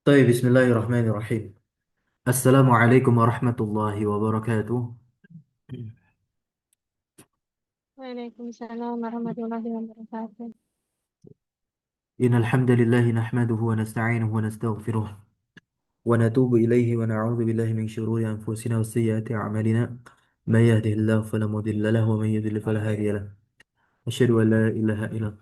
طيب بسم الله الرحمن الرحيم. السلام عليكم ورحمة الله وبركاته. Waalaikumsalam warahmatullahi wabarakatuh. إن الحمد لله نحمده ونستعينه ونستغفره ونتوب إليه ونعوذ بالله من شرور أنفسنا وسيئات أعمالنا. من يهده الله فلا مضل له ومن يضلل فلا هادي له. أشهد أن لا إله إلا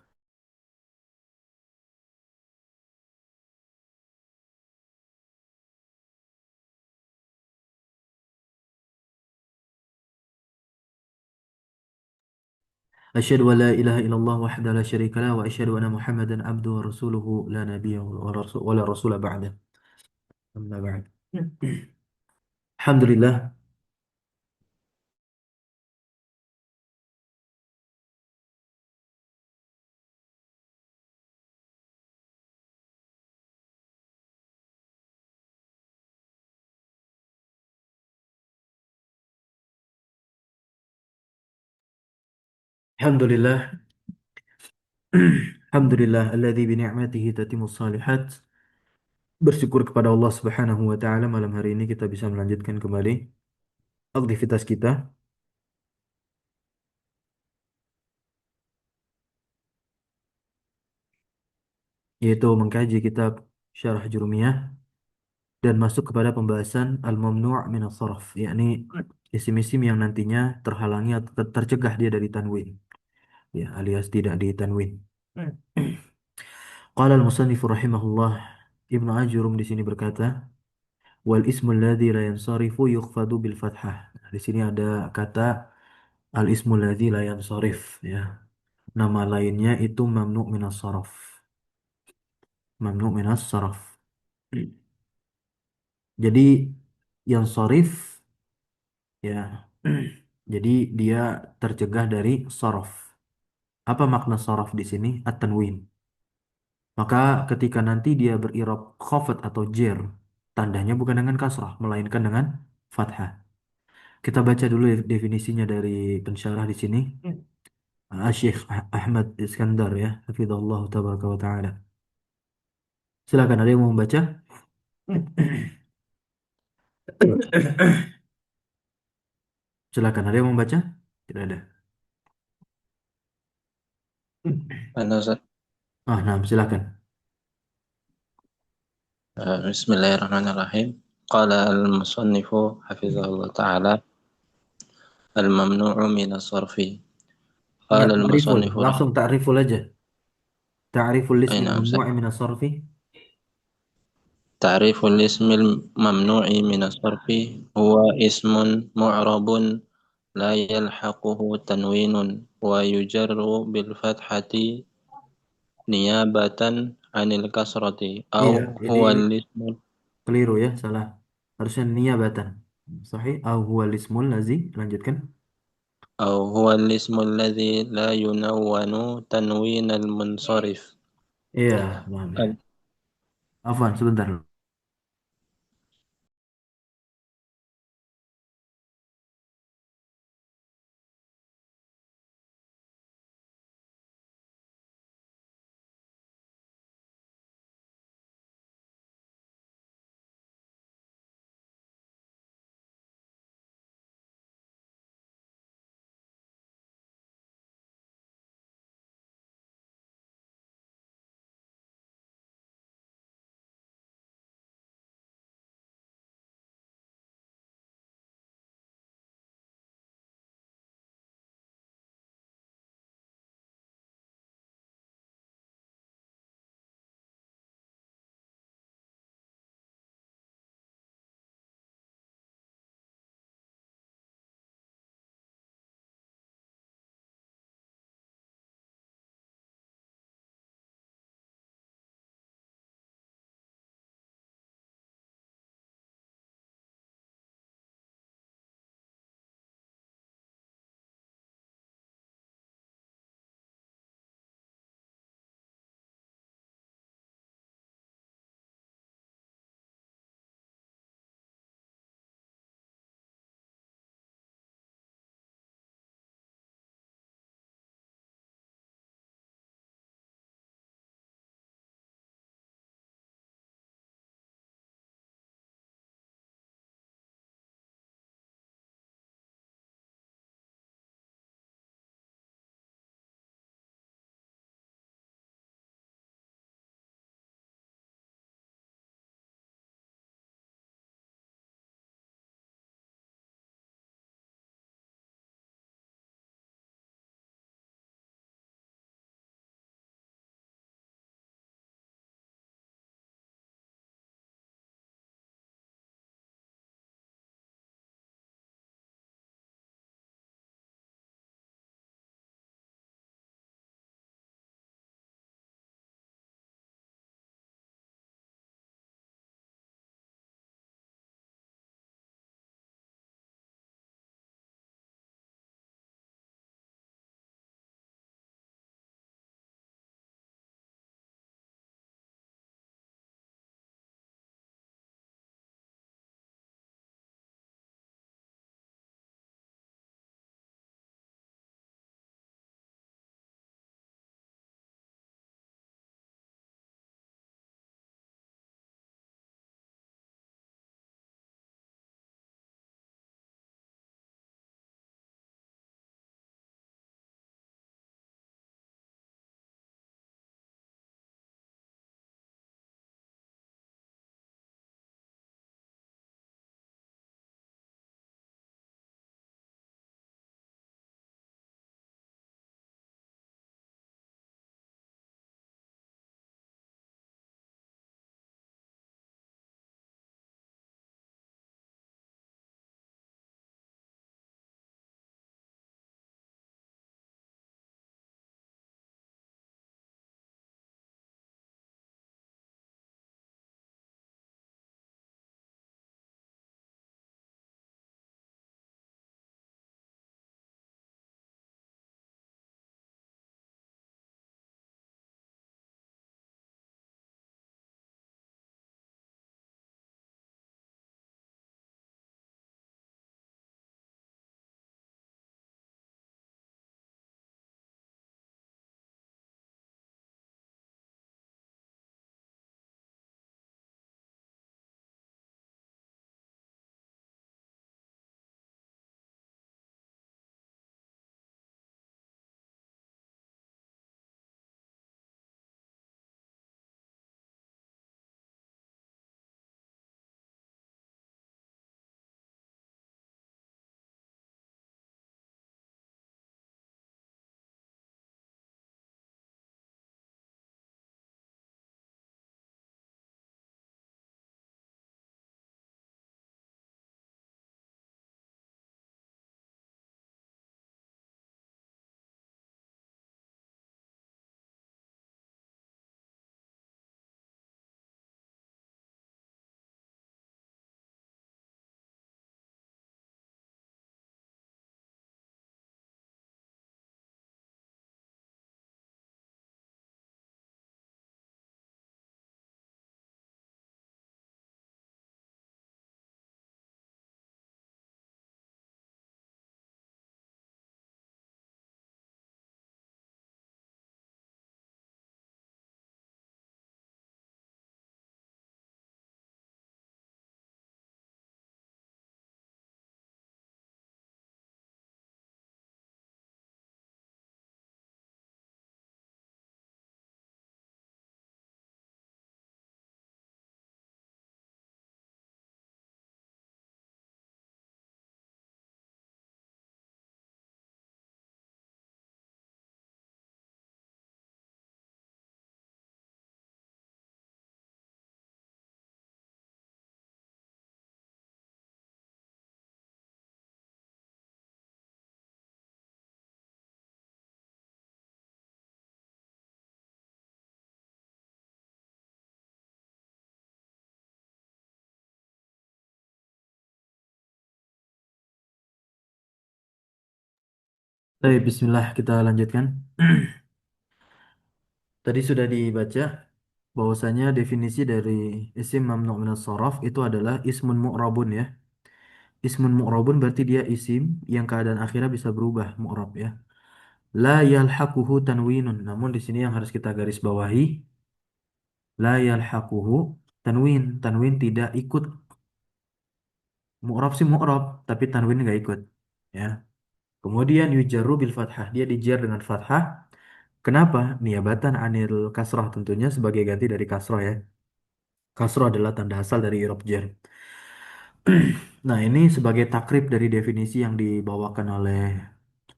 أشهد أن لا إله إلا الله وحده لا شريك له وأشهد أن محمدا عبده ورسوله لا نبي ولا رسول بعده. أما بعد. الحمد لله. الحمد لله. Alhamdulillah alladzi bi ni'matihi tatimmus shalihat. Bersyukur kepada Allah Subhanahu wa taala malam hari ini kita bisa melanjutkan kembali aktivitas kita yaitu mengkaji kitab Syarah Jurumiyah dan masuk kepada pembahasan al-mamnu' min as-sarf, yakni isim-isim yang nantinya terhalangi atau tercegah dia dari tanwin, ya alias tidak ditanwin. Qala al-musannif rahimahullah, Ibnu Ajurum di sini berkata, wal ismul ladzi la yansarifu yukhfadu bil fathah. Di sini ada kata al ismul ladzi la yansarif, ya. Nama lainnya itu mamnu minas saraf. Mamnu minas saraf. Jadi yang sarif, ya. Jadi dia tercegah dari saraf. Apa makna saraf di sini? At-tanwin. Maka ketika nanti dia berirab khafat atau jer, tandanya bukan dengan kasrah, melainkan dengan fathah. Kita baca dulu definisinya dari pensyarah di sini. Syekh Ahmad Iskandar, ya, hafizahullah tabaraka wa taala. Silakan, ada yang mau membaca? Silakan, ada yang mau membaca? Tidak ada. Halo Ustaz. Nah, silakan. Bismillahirrahmanirrahim. Qala al-musannifu hafizahullah ta'ala al-mamnu'u minas sarfi. Ya, Qala ta'riful. al-musannifu Langsung ta'riful aja. Ta'riful ismi Aina Ustaz. mamnu'i minas sarfi. Ta'riful ismil mamnu'i minas sarfi huwa ismun mu'rabun la yalhaquhu tanwinun wa yujarru bil fathati niyabatan anil kasrati au Iya, ini huwa al-ismul keliru ya, salah. Harusnya niyabatan. Sahih. Au huwa lismul lazi. Lanjutkan. alladhi la yunawwanu tanwinal munsarif. Iya, paham ya. Afwan, sebentar. Baik, bismillah kita lanjutkan. Tadi sudah dibaca bahwasanya definisi dari isim mamnu' minas shorof itu adalah ismun mu'rabun ya. Ismun mu'rabun berarti dia isim yang keadaan akhirnya bisa berubah mu'rab ya. La yalhaquhu tanwinun. Namun di sini yang harus kita garis bawahi, la yalhaquhu tanwin. Tanwin tidak ikut. Mu'rab sih mu'rab, tapi tanwin nggak ikut. Ya. Kemudian yujarru bil fathah. Dia dijar dengan fathah. Kenapa? Niabatan anil kasrah tentunya sebagai ganti dari kasrah ya. Kasrah adalah tanda asal dari irob jar. Nah, ini sebagai takrib dari definisi yang dibawakan oleh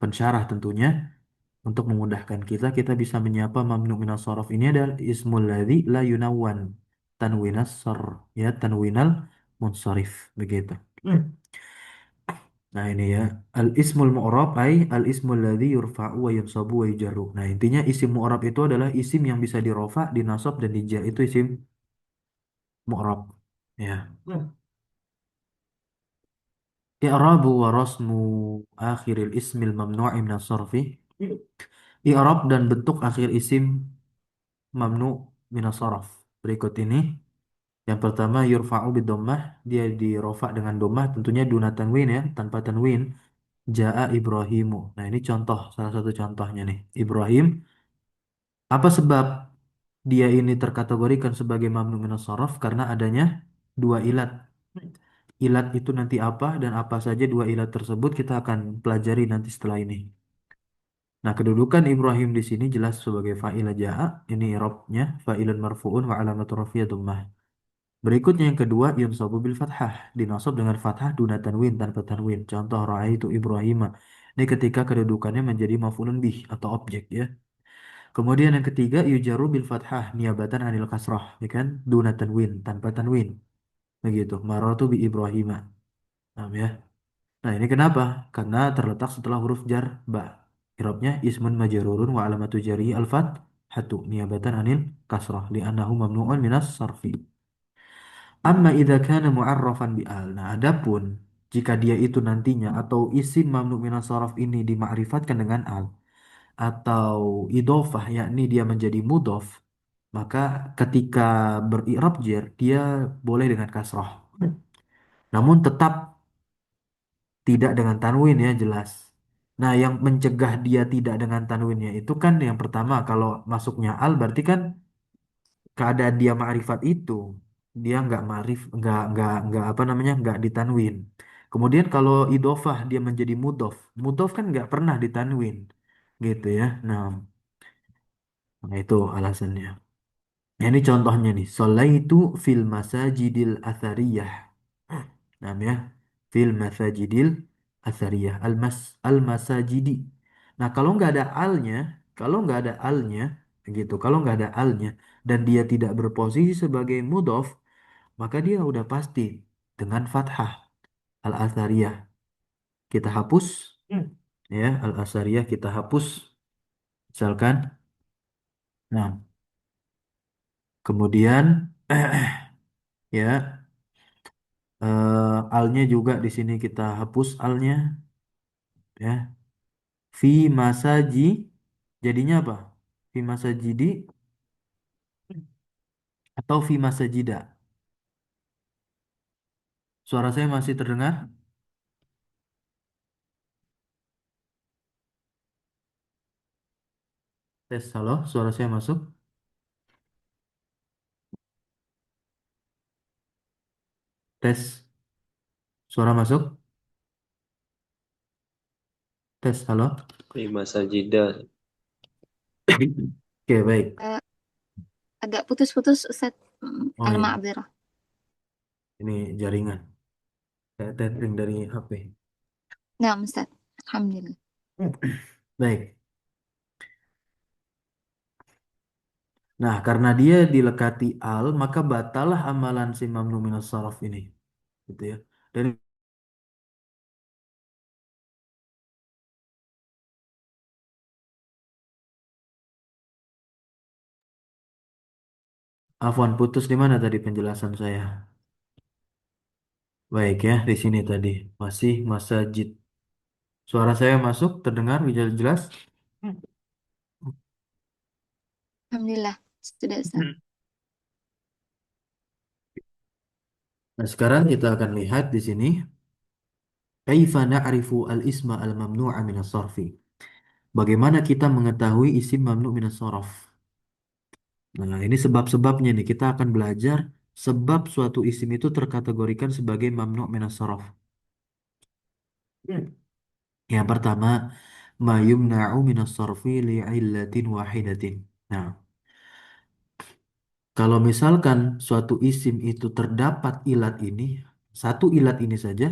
pensyarah tentunya. Untuk memudahkan kita, kita bisa menyapa mamnu minas sorof ini adalah ismul ladzi la yunawwan tanwinas sor ya tanwinal munsharif begitu. Hmm. Nah ini ya al ismul mu'rab ay al ismul ladzi yurfa'u wa yunsabu wa yujarru. Nah intinya isim mu'rab itu adalah isim yang bisa dirofa, dinasab dan dijar itu isim mu'rab. Ya. Hmm. I'rabu wa rasmu akhiril ismil mamnu'i minas sarfi. I'rab dan bentuk akhir isim mamnu minas saraf. Berikut ini. Yang pertama yurfa'u bidommah, dia dirofa dengan dommah tentunya duna tanwin ya, tanpa tanwin. Ja'a Ibrahimu. Nah, ini contoh salah satu contohnya nih. Ibrahim, apa sebab dia ini terkategorikan sebagai mamnu minas shorof karena adanya dua ilat. Ilat itu nanti apa dan apa saja dua ilat tersebut kita akan pelajari nanti setelah ini. Nah, kedudukan Ibrahim di sini jelas sebagai fa'il ja'a, ini i'rabnya fa'ilun marfu'un wa alamatu rafiyah dhammah. Berikutnya yang kedua yunsabu bil fathah, dinasab dengan fathah duna tanwin tanpa tanwin. Contoh raaitu Ibrahim. Ini ketika kedudukannya menjadi maf'ulun bih atau objek ya. Kemudian yang ketiga yujaru bil fathah niabatan anil kasrah, ya kan? Duna tanwin tanpa tanwin. Begitu. Marartu bi Ibrahim. Paham ya? Nah, ini kenapa? Karena terletak setelah huruf jar ba. Irobnya ismun majrurun wa alamatu jarihi al fathatu niabatan anil kasrah li'annahu mamnu'un minas sarfi. Amma idza kana mu'arrafan bi al. Nah, adapun jika dia itu nantinya atau isim mamnu minas saraf ini dimakrifatkan dengan al atau idofah yakni dia menjadi mudhof, maka ketika beri'rab jar dia boleh dengan kasrah. Namun tetap tidak dengan tanwin ya jelas. Nah, yang mencegah dia tidak dengan tanwinnya itu kan yang pertama kalau masuknya al berarti kan keadaan dia ma'rifat itu dia nggak nggak apa namanya nggak ditanwin. Kemudian kalau idofah dia menjadi mudof, mudof kan nggak pernah ditanwin gitu ya. Nah itu alasannya. Nah, ini contohnya nih. Sholaitu fil masajidil athariyah. Namanya fil masajidil athariyah. Al masajidi. Nah kalau nggak ada alnya, kalau nggak ada alnya, gitu. Kalau nggak ada alnya dan dia tidak berposisi sebagai mudhof, maka dia udah pasti dengan fathah al athariyah. Kita hapus, ya al athariyah kita hapus. Misalkan, nah kemudian ya alnya juga di sini kita hapus alnya ya. Fi masaji jadinya apa? Fi masajidi atau fi masajida. Suara saya masih terdengar? Tes, halo, suara saya masuk? Tes, suara masuk? Tes, halo. Lima sajidah. Oke, baik. Eh, agak putus-putus Ustaz. Oh iya, Al-Ma'dzirah. ini jaringan. Saya tethering dari HP. Nah, Ustaz. Alhamdulillah. Baik. Nah, karena dia dilekati al, maka batalah amalan si mamnu minas saraf ini. Gitu ya. Dan Afwan putus di mana tadi penjelasan saya? Baik ya, di sini tadi masih masajid. Suara saya masuk, terdengar jelas? Alhamdulillah. Sudah, Ustaz. Nah, sekarang kita akan lihat di sini. Kaifa na'rifu al-isma al-mamnu'a min as-sarfi? Bagaimana kita mengetahui isim mamnu' min as-sarf? Nah, ini sebab-sebabnya nih. Kita akan belajar sebab suatu isim itu terkategorikan sebagai mamnu' min as-sarf. Yang pertama, ma yumna'u min as-sarfi li'illatin wahidatin. Nah, kalau misalkan suatu isim itu terdapat ilat ini, satu ilat ini saja,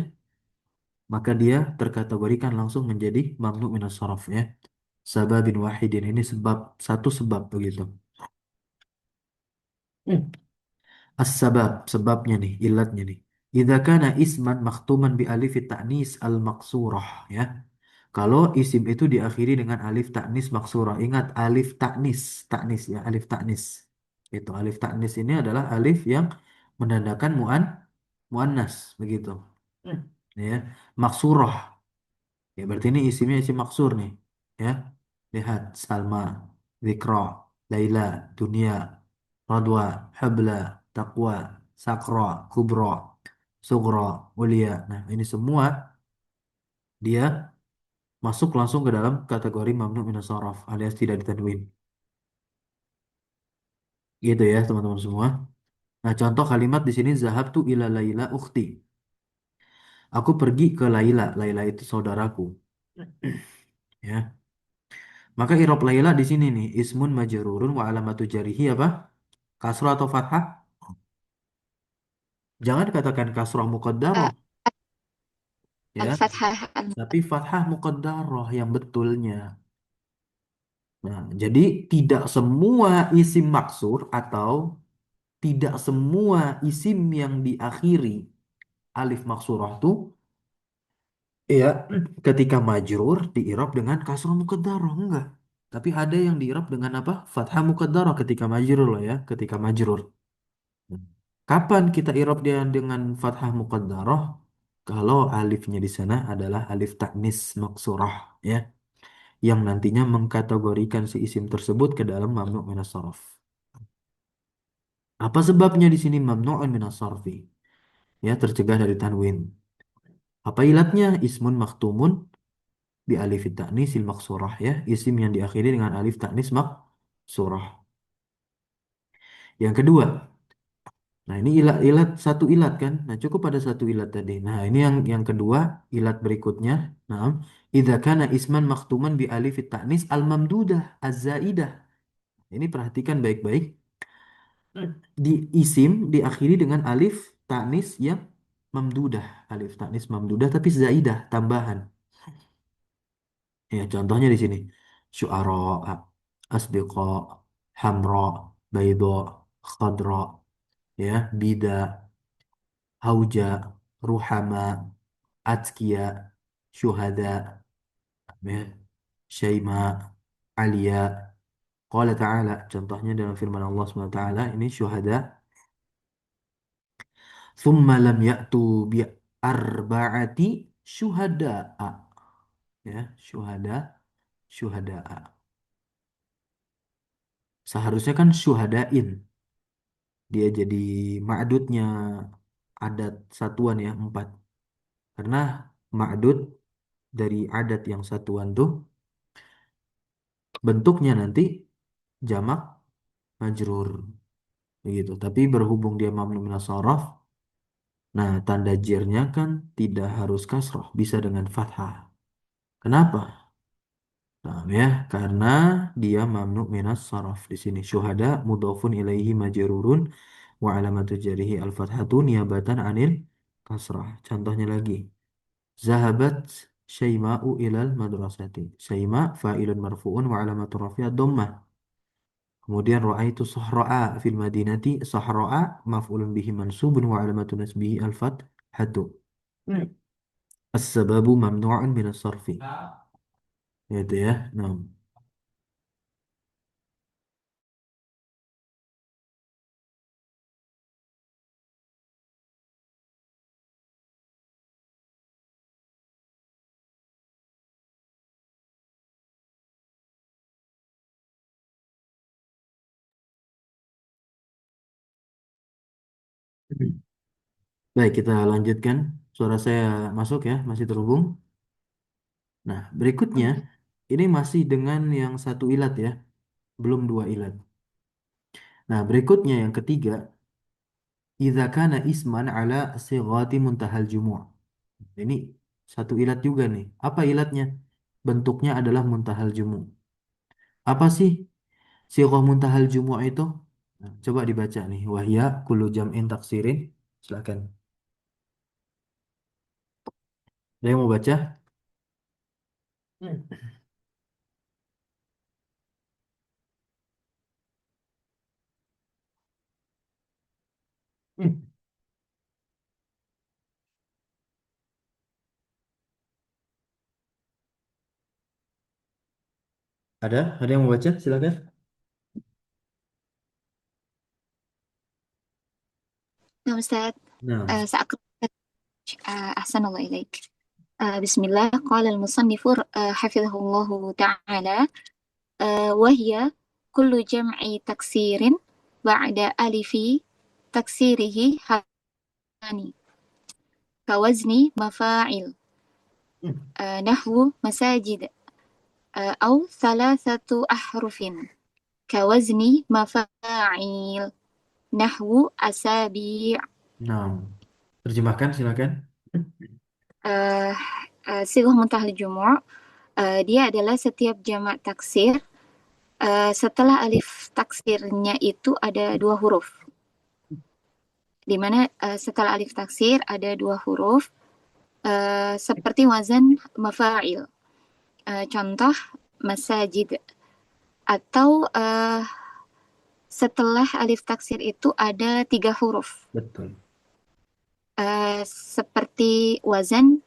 maka dia terkategorikan langsung menjadi mamnu minas sharaf ya. Sababin wahidin ini sebab satu sebab begitu. Hmm. As-sabab sebabnya nih, ilatnya nih. Idza kana isman makhtuman bi alif ta'nis al-maqsurah ya. Kalau isim itu diakhiri dengan alif ta'nis maksurah. Ingat alif ta'nis, ta'nis ya, alif ta'nis. Itu alif ta'nis ini adalah alif yang menandakan muannas begitu. Hmm. Ya, maksurah. Ya, berarti ini isimnya isim maksur nih. Ya. Lihat Salma, Zikra, Laila, Dunia, Radwa, Habla, Taqwa, Sakra, Kubra, Sugra, Ulia. Nah, ini semua dia masuk langsung ke dalam kategori mamnu minas sharaf alias tidak ditanwin. Gitu ya, teman-teman semua. Nah, contoh kalimat di sini zahabtu ila Laila ukhti. Aku pergi ke Laila. Laila itu saudaraku. Ya. Maka irob Laila di sini nih ismun majrurun wa alamatu jarihi apa? Kasrah atau fathah? Jangan katakan kasrah muqaddarah Eh, ya, Al-Fathah. tapi fathah muqaddarah yang betulnya. Nah, jadi tidak semua isim maksur atau tidak semua isim yang diakhiri alif maksurah tuh ya ketika majrur diirab dengan kasrah muqaddarah enggak. Tapi ada yang diirab dengan apa? Fathah muqaddarah ketika majrur loh ya, ketika majrur. Kapan kita i'rab dia dengan fathah muqaddarah? Kalau alifnya di sana adalah alif taknis maksurah ya, yang nantinya mengkategorikan si isim tersebut ke dalam mamnu' minas sarf. Apa sebabnya di sini mamnu'un minas sarfi? Ya, tercegah dari tanwin. Apa ilatnya? Ismun maktumun bi alif taknisil maksurah ya, isim yang diakhiri dengan alif taknis maksurah. Yang kedua, nah, ini ilat satu ilat kan? Nah, cukup ada satu ilat tadi. Nah, ini yang kedua, ilat berikutnya. Nah, idza kana isman makhtuman bi alif ta'nis al mamdudah az-zaidah. Ini perhatikan baik-baik. Di isim diakhiri dengan alif ta'nis yang mamdudah, alif ta'nis mamdudah tapi zaidah, tambahan. Ya, contohnya di sini. Syu'ara, asdiqa, hamra, bayda, khadra, ya, bida, hauja, ruhama, atqiya, syuhada, ya, syaima, alia. Qala ta'ala, contohnya dalam firman Allah SWT, ini syuhada. Thumma lam ya'tu bi arba'ati syuhada'a. Ya, syuhada'a. Seharusnya kan syuhadain. Dia jadi ma'dudnya adat satuan ya, empat. Karena ma'dud dari adat yang satuan tuh bentuknya nanti jamak majrur begitu. Tapi berhubung dia mamnu minas shorof, nah tanda jirnya kan tidak harus kasroh, bisa dengan fathah. Kenapa? Nah, ya, karena dia mamnu minas shorof di sini. Syuhada mudhafun ilaihi majrurun wa alamatu jarihi al-fathatu niyabatan anil kasrah. Contohnya lagi. Zahabat Syaima'u ilal madrasati. Syaima fa'ilun marfu'un wa alamatu rafi'ad dhammah. Kemudian itu sahra'a fil madinati sahra'a maf'ulun bihi mansubun wa alamatu nasbihi al-fathatu. Hmm. As-sababu mamnu'un min as-sarfi. Itu ya. Nah. Baik, kita lanjutkan. Suara saya masuk ya, masih terhubung. Nah, berikutnya Alhamdulillah. ini masih dengan yang satu ilat ya, belum dua ilat. Nah, berikutnya yang ketiga, idza kana isman ala sighati muntahal jumu'. Ini satu ilat juga nih. Apa ilatnya? Bentuknya adalah muntahal jumu'. Apa sih sighah muntahal jumu' itu? Nah, coba dibaca nih. Wahya kullu jam'in taksirin. Silakan. Ada yang mau baca? Hmm. Hmm. Ada? Ada yang mau baca? Silakan. Nah, Ustaz, Nah, سأقرأ. أحسن الله إليك. بسم الله. قال المصنف حفظه الله تعالى: وهي كل جمع تكسير بعد ألف تكسيره هاني كوزن مفاعل، hmm. نحو مساجد، أو ثلاثة أحرف كوزن مفاعيل، نحو أسابيع. Nah, terjemahkan silakan. uh, Sighah muntahal jumu', dia adalah setiap jamak taksir, setelah alif taksirnya itu ada dua huruf, di mana setelah alif taksir ada dua huruf, seperti wazan mafa'il. Contoh masajid, atau setelah alif taksir itu ada tiga huruf, Betul. seperti wazan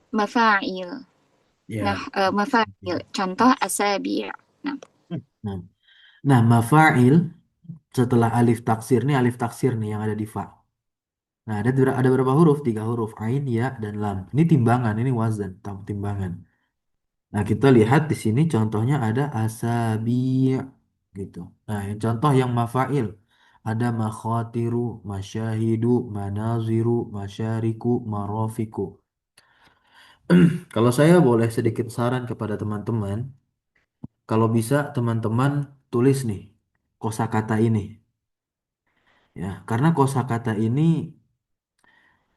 mafa'il. Nah, Ya. mafa'il, contoh asabi'. Nah, Nah, nah, mafa'il setelah alif taksir nih alif taksir nih yang ada di fa. Nah, ada berapa huruf? Tiga huruf, ain, ya, dan lam. Ini timbangan, ini wazan, timbangan. Nah, kita lihat di sini contohnya ada asabi gitu. Nah, yang contoh yang mafa'il ada makhatiru, masyahidu, manaziru, masyariku, marofiku. Kalau saya boleh sedikit saran kepada teman-teman, kalau bisa teman-teman tulis nih kosakata ini ya, karena kosakata ini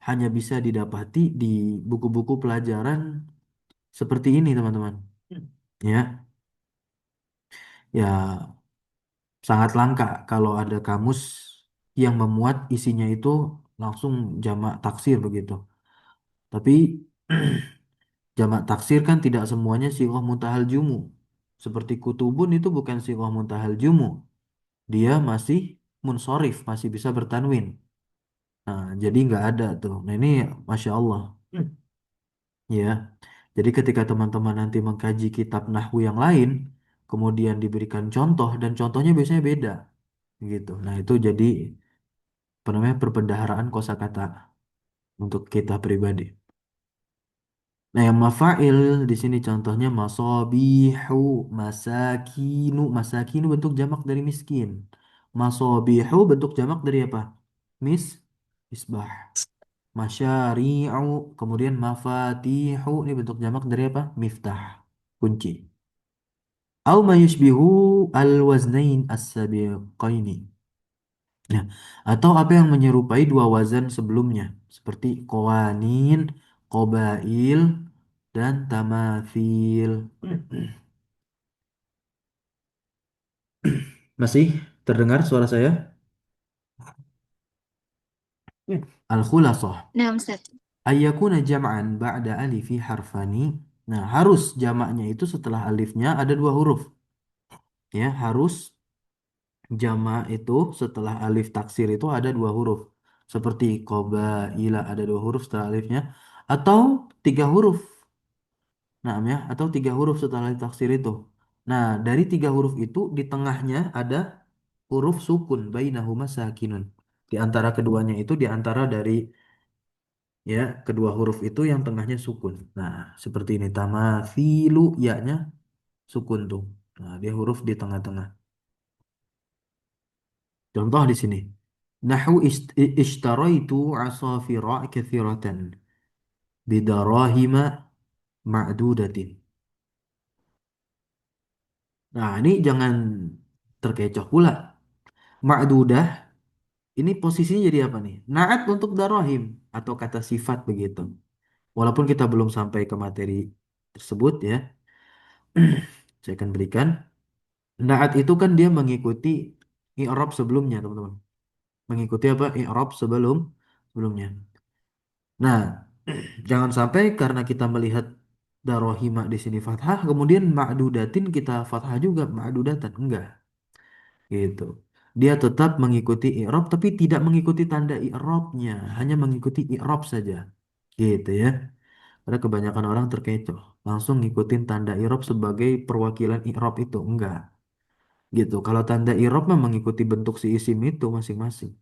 hanya bisa didapati di buku-buku pelajaran seperti ini, teman-teman. Ya, ya sangat langka kalau ada kamus yang memuat isinya itu langsung jamak taksir begitu. Tapi jamak taksir kan tidak semuanya sighah muntahal jumu. Seperti kutubun itu bukan sighah muntahal jumu. Dia masih munsorif, masih bisa bertanwin. Nah, jadi nggak ada tuh. Nah, ini Masya Allah. Ya, jadi ketika teman-teman nanti mengkaji kitab nahwu yang lain, kemudian diberikan contoh dan contohnya biasanya beda, gitu. Nah, itu jadi apa namanya perbendaharaan kosakata untuk kita pribadi. Nah, yang mafail di sini contohnya masobihu, masakinu, masakinu bentuk jamak dari miskin. Masobihu bentuk jamak dari apa? Mis, misbah. Masyari'u, kemudian mafatihu, ini bentuk jamak dari apa? Miftah, kunci. Au ma yushbihu al-waznain as-sabiqaini. Nah, atau apa yang menyerupai dua wazan sebelumnya, seperti qawanin, qabail, dan tamathil. Masih terdengar suara saya? Al-khulasah. nah Ustaz. Ayyakuna jam'an ba'da alifi harfani. Nah, harus jamaknya itu setelah alifnya ada dua huruf. Ya, harus jamak itu setelah alif taksir itu ada dua huruf. Seperti ila ada dua huruf setelah alifnya. Atau tiga huruf. Nah, ya, atau tiga huruf setelah alif taksir itu. Nah, dari tiga huruf itu di tengahnya ada huruf sukun bainahuma sakinun. Di antara keduanya itu di antara dari ya kedua huruf itu yang tengahnya sukun. Nah, seperti ini tamathilu ya-nya sukun tuh. Nah, dia huruf di tengah-tengah. Contoh di sini. Nahu ishtaraitu asafira kathiratan bidarahima ma'dudatin. Nah, ini jangan terkecoh pula. Ma'dudah ini posisinya jadi apa nih? Naat untuk darahim atau kata sifat begitu. Walaupun kita belum sampai ke materi tersebut ya, saya akan berikan. Naat itu kan dia mengikuti i'rab sebelumnya, teman-teman. Mengikuti apa? I'rab sebelumnya. Nah, jangan sampai karena kita melihat darohima di sini fathah, kemudian ma'dudatin kita fathah juga ma'dudatan. Enggak, gitu. Dia tetap mengikuti i'rab tapi tidak mengikuti tanda i'rabnya, hanya mengikuti i'rab saja. Gitu ya. Ada kebanyakan orang terkecoh, langsung ngikutin tanda i'rab sebagai perwakilan i'rab itu. Enggak, gitu. Kalau tanda i'rab mah mengikuti bentuk si isim itu masing-masing.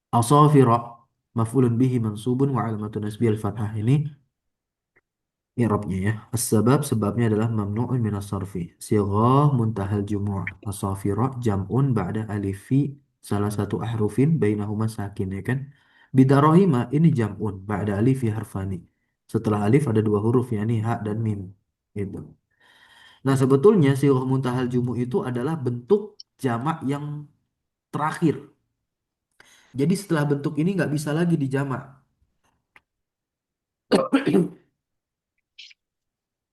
Asafira maf'ulun bihi mansubun wa alamatun nasbih al-fathah ini i'rabnya ya. As-sabab sebabnya adalah mamnu'un minas sarfi. Sighah muntahal jumu'ah. Asafira jam'un ba'da alifi salah satu ahrufin bainahuma sakin ya kan. Bidarohima ini jam'un ba'da alifi harfani. Setelah alif ada dua huruf yakni ha dan mim. Gitu. Nah, sebetulnya sighah muntahal jumu' itu adalah bentuk jamak yang terakhir. Jadi setelah bentuk ini nggak bisa lagi dijamak.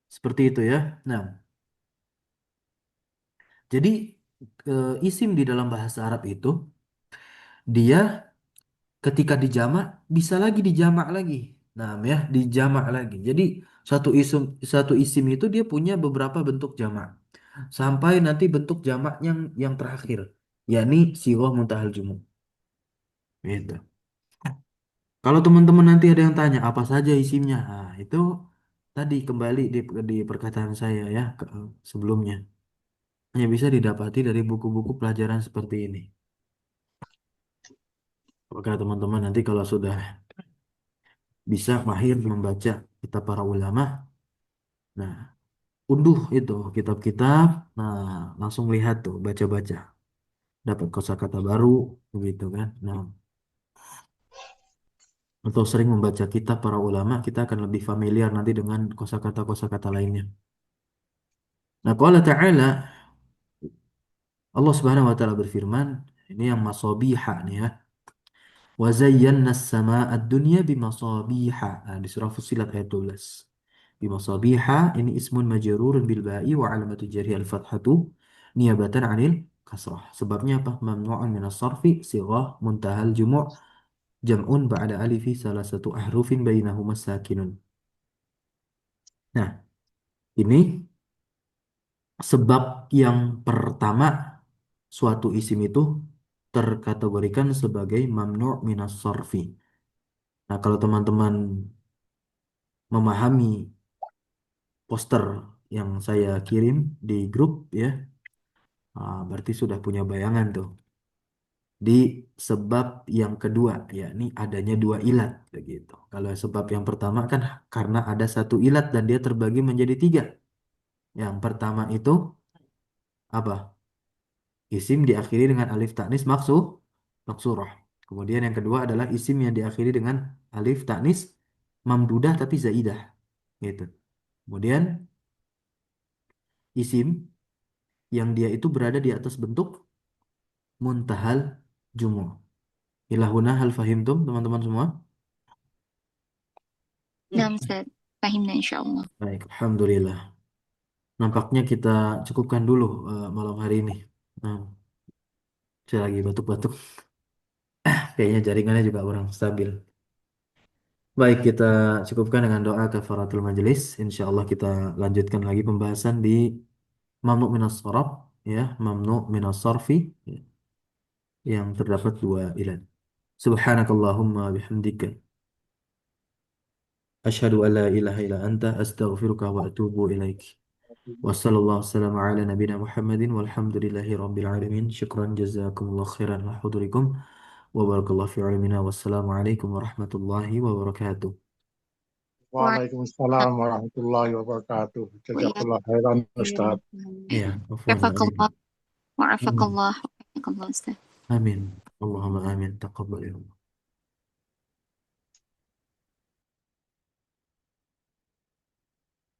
Seperti itu ya. Nah, jadi isim di dalam bahasa Arab itu dia ketika dijamak bisa lagi dijamak lagi. Nah, ya, dijamak lagi. Jadi satu isim itu dia punya beberapa bentuk jamak. Sampai nanti bentuk jamak yang terakhir, yakni sighah muntahal jumu. Gitu. Kalau teman-teman nanti ada yang tanya apa saja isimnya, nah, itu tadi kembali di perkataan saya ya sebelumnya. Hanya bisa didapati dari buku-buku pelajaran seperti ini. Maka teman-teman nanti kalau sudah bisa mahir membaca kitab para ulama, nah unduh itu kitab-kitab, nah langsung lihat tuh baca-baca, dapat kosakata baru, begitu kan. Nah, atau sering membaca kitab para ulama, kita akan lebih familiar nanti dengan kosakata-kosakata lainnya. Nah, qala ta'ala Allah Subhanahu wa taala berfirman, ini yang masabiha nih ya. Wa zayyana as-samaa'a ad-dunya bimasabiha. Nah, di surah Fussilat ayat 12. Bimasabiha ini ismun majrurun bil ba'i wa alamatu jarhi al-fathatu niyabatan 'anil kasrah. Sebabnya apa? Mamnu'un min as-sarfi sighah muntahal jumu' jam'un ba'da alifi salah satu ahrufin bainahuma sakinun. Nah, ini sebab yang pertama suatu isim itu terkategorikan sebagai mamnu' minas sarfi. Nah, kalau teman-teman memahami poster yang saya kirim di grup ya, berarti sudah punya bayangan tuh di sebab yang kedua, yakni adanya dua ilat begitu. Kalau sebab yang pertama kan karena ada satu ilat dan dia terbagi menjadi tiga. Yang pertama itu apa? Isim diakhiri dengan alif taknis maksurah. Kemudian yang kedua adalah isim yang diakhiri dengan alif taknis mamdudah tapi zaidah. Gitu. Kemudian isim yang dia itu berada di atas bentuk muntahal jumu. Ilahuna hal fahimtum teman-teman semua? Nah, Ustaz. Fahimna insyaallah. Baik, alhamdulillah. Nampaknya kita cukupkan dulu malam hari ini. Nah, saya lagi batuk-batuk. Kayaknya jaringannya juga kurang stabil. Baik, kita cukupkan dengan doa kafaratul majelis. Insya Allah kita lanjutkan lagi pembahasan di mamnu minas sorof, ya, mamnu minas sorfi, ya, yang terdapat dua ilan. Subhanakallahumma bihamdika. Asyhadu an la ilaha illa anta astaghfiruka wa atubu ilaik. Wassallallahu wassalamu ala nabina Muhammadin walhamdulillahi rabbil alamin. Syukran jazakumullah khairan wa hudurikum wa barakallahu fi ilmina. Wassalamualaikum warahmatullahi wabarakatuh. Waalaikumsalam Waalaikumsalam warahmatullahi wabarakatuh. Jazakallah warahmatullahi khairan Ustaz. wabarakatuh. Ya, afwan. Wafaqallah, wa'afaqallah, wa'afaqallah, Ustaz. Amin. Allahumma amin. Taqabbal ya Allah.